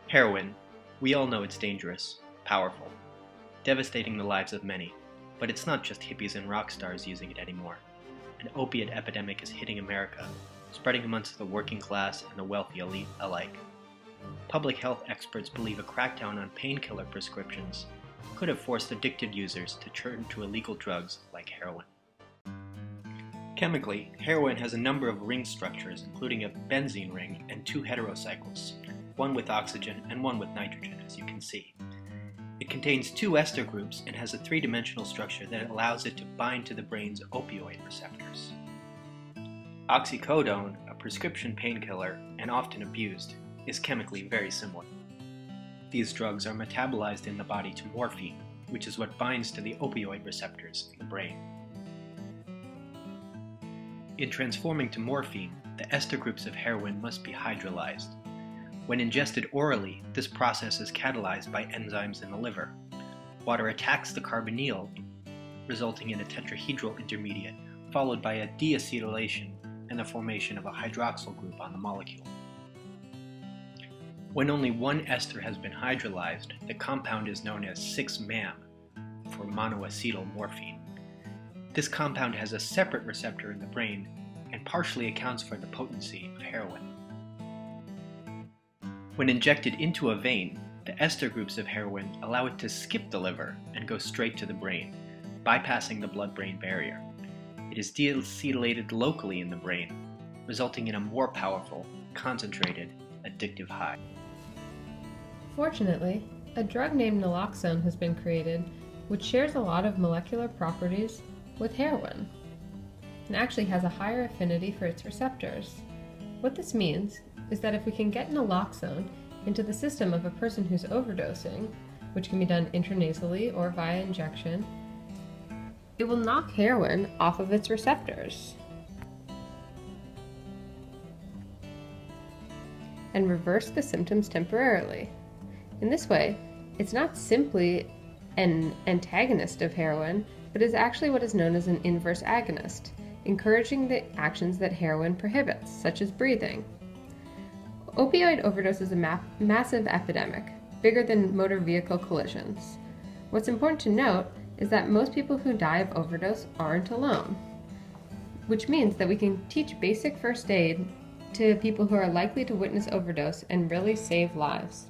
Heroin. We all know it's dangerous, powerful, devastating the lives of many, but it's not just hippies and rock stars using it anymore. An opiate epidemic is hitting America, spreading amongst the working class and the wealthy elite alike. Public health experts believe a crackdown on painkiller prescriptions could have forced addicted users to turn to illegal drugs like heroin. Chemically, heroin has a number of ring structures, including a benzene ring and two heterocycles, one with oxygen and one with nitrogen, as you can see. It contains two ester groups and has a three-dimensional structure that allows it to bind to the brain's opioid receptors. Oxycodone, a prescription painkiller and often abused, is chemically very similar. These drugs are metabolized in the body to morphine, which is what binds to the opioid receptors in the brain. In transforming to morphine, the ester groups of heroin must be hydrolyzed. When ingested orally, this process is catalyzed by enzymes in the liver. Water attacks the carbonyl, resulting in a tetrahedral intermediate, followed by a deacetylation and the formation of a hydroxyl group on the molecule. When only one ester has been hydrolyzed, the compound is known as 6-MAM, for monoacetyl morphine. This compound has a separate receptor in the brain and partially accounts for the potency of heroin. When injected into a vein, the ester groups of heroin allow it to skip the liver and go straight to the brain, bypassing the blood-brain barrier. It is deacetylated locally in the brain, resulting in a more powerful, concentrated, addictive high. Fortunately, a drug named naloxone has been created, which shares a lot of molecular properties with heroin, and actually has a higher affinity for its receptors. What this means is that if we can get naloxone into the system of a person who's overdosing, which can be done intranasally or via injection, it will knock heroin off of its receptors and reverse the symptoms temporarily. In this way, it's not simply an antagonist of heroin, but is actually what is known as an inverse agonist, encouraging the actions that heroin prohibits, such as breathing. Opioid overdose is a massive epidemic, bigger than motor vehicle collisions. What's important to note is that most people who die of overdose aren't alone, which means that we can teach basic first aid to people who are likely to witness overdose and really save lives.